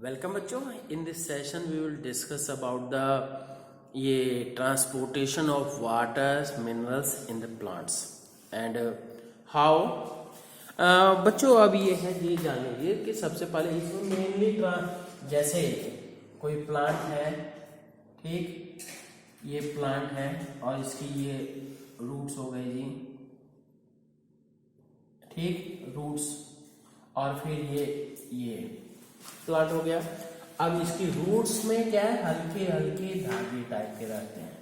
Welcome बच्चों। In this session we will discuss about the ये transportation of water minerals in the plants and how. बच्चों अब ये है ये जान लीजिए कि सबसे पहले इसमें मेनली जैसे कोई प्लांट है, ठीक, ये प्लांट है और इसकी ये रूट्स हो गए जी, ठीक, रूट्स, और फिर ये प्लांट हो गया। अब इसकी रूट्स में क्या है, हल्के हल्के धागे टाइप के रहते हैं,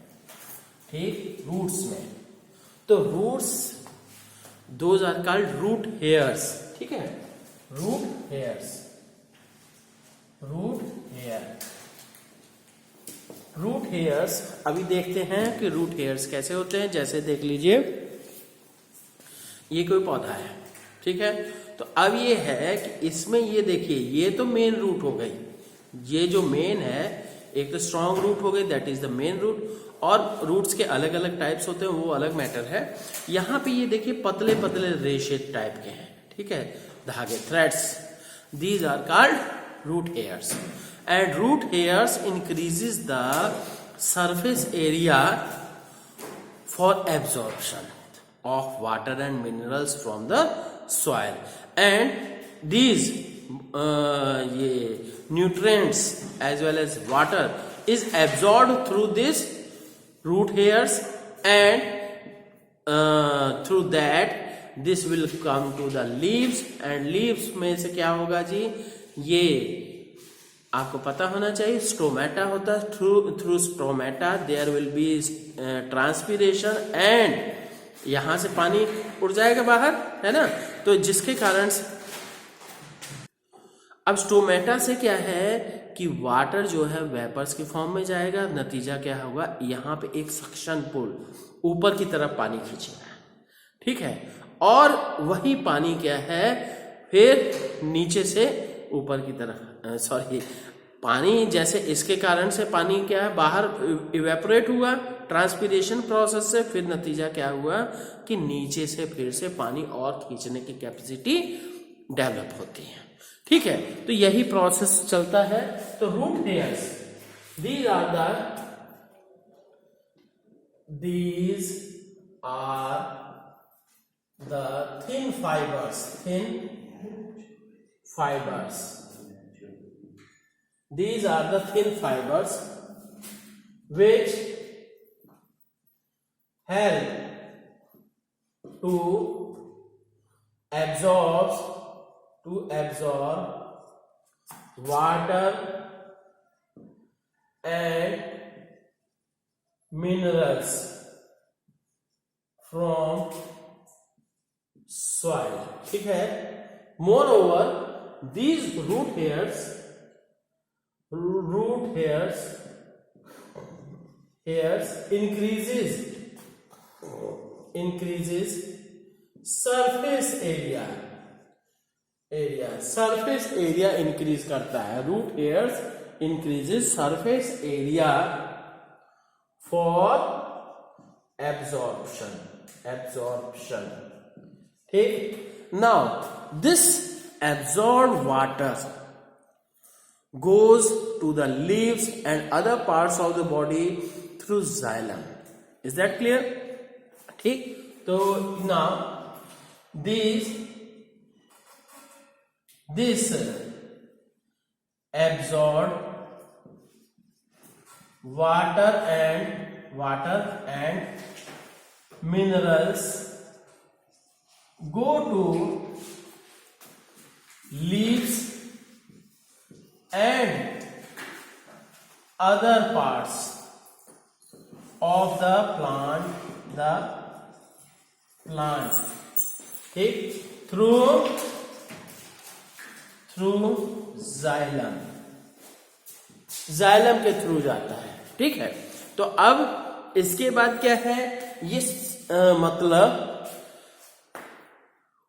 ठीक, रूट्स में। तो roots those are called root hairs, ठीक है, root hairs, root hair, root hairs. अभी देखते हैं कि रूट हेयर्स कैसे होते हैं। जैसे देख लीजिए ये कोई पौधा है, ठीक है, तो अब ये है कि इसमें ये देखिए ये तो मेन रूट हो गई, ये जो मेन है एक तो स्ट्रॉन्ग रूट हो गई, that is the main root, और रूट्स के अलग अलग टाइप्स होते हैं वो अलग मैटर है। यहाँ पे ये देखिए पतले पतले रेशे टाइप के हैं, ठीक है, धागे, threads, these are called root hairs and root hairs increases the surface area for absorption of water and minerals from the soil, and these ये nutrients as well as water is absorbed through this root hairs, and through that this will come to the leaves, and leaves में से क्या होगा जी, ये आपको पता होना चाहिए स्टोमेटा होता है, through stomata there will be transpiration and यहां से पानी उड़ जाएगा बाहर, है ना, तो जिसके कारण अब स्टोमेटा से क्या है कि वाटर जो है वेपर्स के फॉर्म में जाएगा। नतीजा क्या होगा, यहां पे एक सक्शन पुल ऊपर की तरफ पानी खींचेगा, ठीक है, और वही पानी क्या है फिर नीचे से ऊपर की तरफ, सॉरी, पानी जैसे इसके कारण से पानी क्या है बाहर इवेपोरेट हुआ ट्रांसपीरेशन प्रोसेस से, फिर नतीजा क्या हुआ कि नीचे से फिर से पानी और खींचने की कैपेसिटी डेवलप होती है, ठीक है, तो यही प्रोसेस चलता है। तो root hairs, these are the thin fibres, these are the thin fibers which help to absorb water and minerals from soil, ठीक है। Moreover, these root hairs increases surface area increase करता है। root hairs increases surface area for absorption, ठीक। now this absorbed water goes to the leaves and other parts of the body through xylem. Is that clear? ठीक, तो now this absorbed water and minerals go to leaves and other parts of the plant, ठीक, through xylem के through जाता है, ठीक है। तो अब इसके बाद क्या है, ये मतलब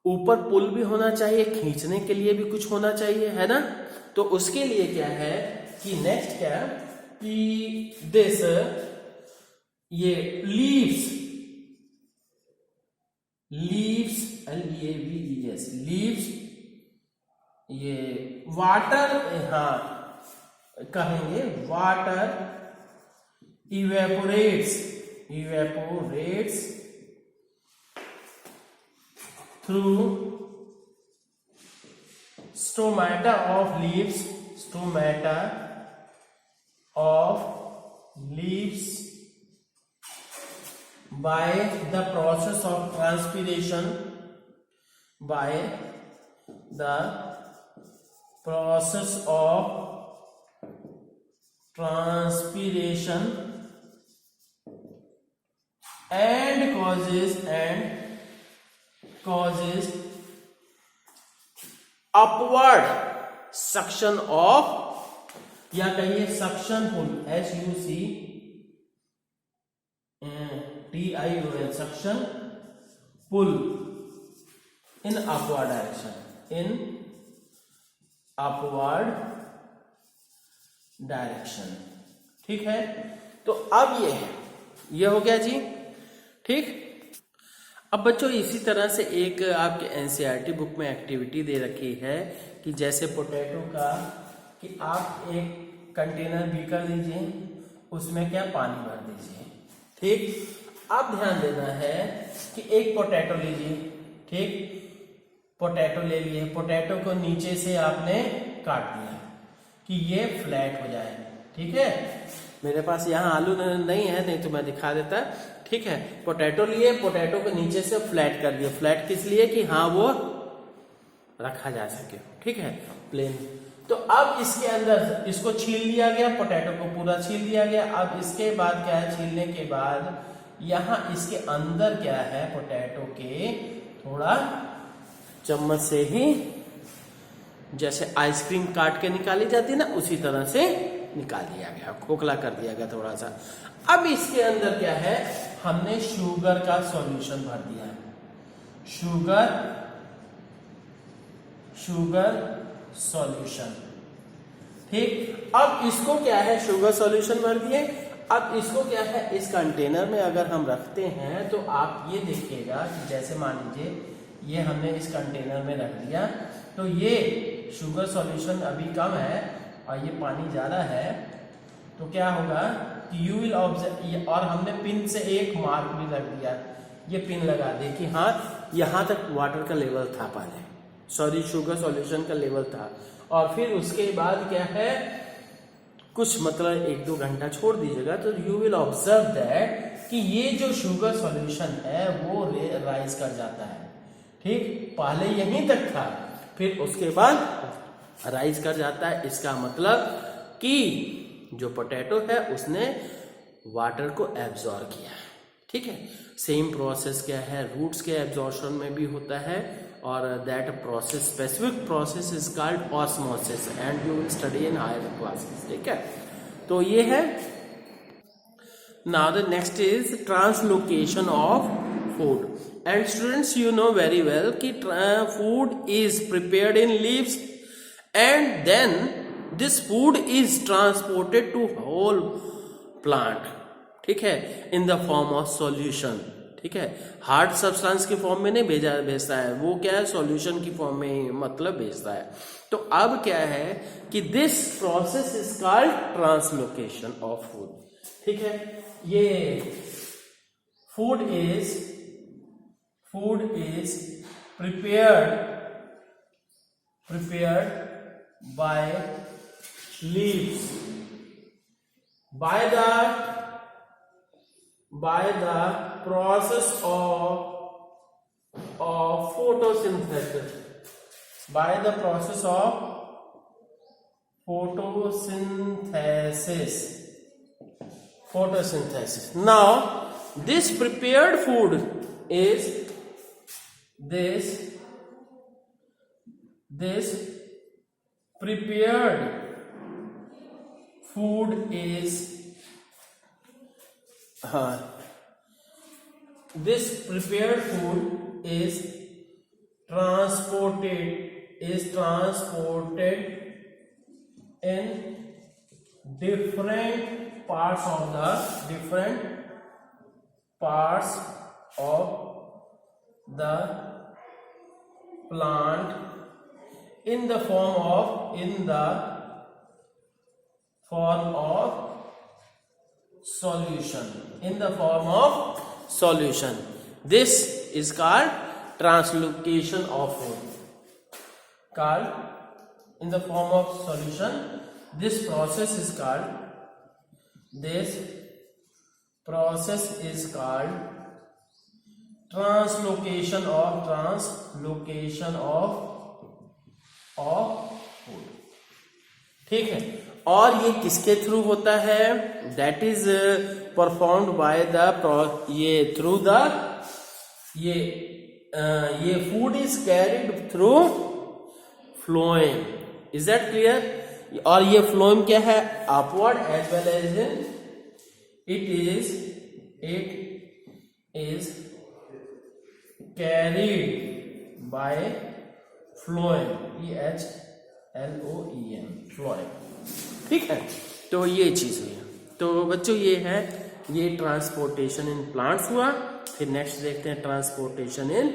ऊपर पुल भी होना चाहिए, खींचने के लिए भी कुछ होना चाहिए, है ना। तो उसके लिए क्या है कि नेक्स्ट क्या है कि दिस ये लीव्स लीव्स ये वाटर, हाँ, कहेंगे water evaporates through stomata of leaves by the process of transpiration and causes upward suction of, या कहिए suction pull, SUCTION, suction pull in upward direction, ठीक है। तो अब ये हो गया जी, ठीक। अब बच्चों इसी तरह से एक आपके एनसीईआरटी बुक में एक्टिविटी दे रखी है कि जैसे पोटैटो का, कि आप एक कंटेनर बीकर लीजिए, उसमें क्या पानी भर दीजिए, ठीक। अब ध्यान देना है कि एक पोटैटो लीजिए, ठीक, पोटैटो ले लिए, पोटैटो को नीचे से आपने काट दिया कि ये फ्लैट हो जाए, ठीक है। मेरे पास यहाँ आलू नहीं है, नहीं तो मैं दिखा देता, ठीक है। पोटैटो लिए, पोटैटो को नीचे से फ्लैट कर दिया। फ्लैट किस लिए? कि हाँ वो रखा जा सके, ठीक है, प्लेन। तो अब इसके अंदर इसको छील लिया गया, पोटैटो को पूरा छील दिया गया। अब इसके बाद क्या है, छीलने के बाद यहाँ इसके अंदर क्या है, पोटैटो के थोड़ा चम्मच से ही जैसे आइसक्रीम काट के निकाली जाती है ना, उसी तरह से निकाल दिया गया, खोखला कर दिया गया थोड़ा सा। अब इसके अंदर क्या है, हमने शुगर का सॉल्यूशन भर दिया, शुगर सॉल्यूशन, ठीक। अब इसको क्या है, शुगर सॉल्यूशन भर दिए। अब इसको क्या है, इस कंटेनर में अगर हम रखते हैं तो आप ये देखिएगा कि जैसे मान लीजिए ये हमने इस कंटेनर में रख दिया, तो ये शुगर सॉल्यूशन अभी कम है और ये पानी ज्यादा है, तो क्या होगा कि यू विल ऑब्जर्व, और हमने पिन से एक मार्क भी रख दिया, ये पिन लगा दे कि हाँ यहां तक वाटर का लेवल था पहले, शुगर सॉल्यूशन का लेवल था। और फिर उसके बाद क्या है, कुछ मतलब 1-2 घंटा छोड़ दीजिएगा, तो यू विल ऑब्जर्व दैट कि ये जो शुगर सॉल्यूशन है वो राइज कर जाता है, ठीक। पहले यहीं तक था, फिर उसके बाद राइज कर जाता है। इसका मतलब कि जो पोटैटो है उसने वाटर को एब्जॉर्ब किया है, ठीक है। सेम प्रोसेस क्या है, रूट्स के एब्जॉर्प्शन में भी होता है, और that process, specific process is called osmosis, and you will study in higher classes, ठीक है। तो ये है। Now the next is translocation of food. And students, you know very well कि food is prepared in leaves and then this food is transported to whole plant, ठीक है, in the form of solution, ठीक है। Hard substance के form में नहीं भेजता है, वो क्या है, सॉल्यूशन की फॉर्म में मतलब भेजता है। तो अब क्या है कि this process is called translocation of food, ठीक है। ये food is prepared by leaves by the process of photosynthesis, by the process of photosynthesis. Now this prepared food is this prepared food is this prepared food is transported in different parts of the plant in the form of solution. In the form of solution. This is called translocation of food. Called in the form of solution. This process is called translocation of food. ठीक है, और ये किसके through होता है? That is performed by the ये food is carried through phloem. Is that clear? और ये फ्लोएम क्या है? Upward as well as it is carried by phloem. EHLOEM phloem. ठीक है, तो ये चीज हुई. तो बच्चों ये है, ये ट्रांसपोर्टेशन इन प्लांट्स हुआ. फिर नेक्स्ट देखते हैं ट्रांसपोर्टेशन इन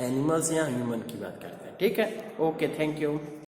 एनिमल्स या ह्यूमन की बात करते हैं. ठीक है, ओके, थैंक यू.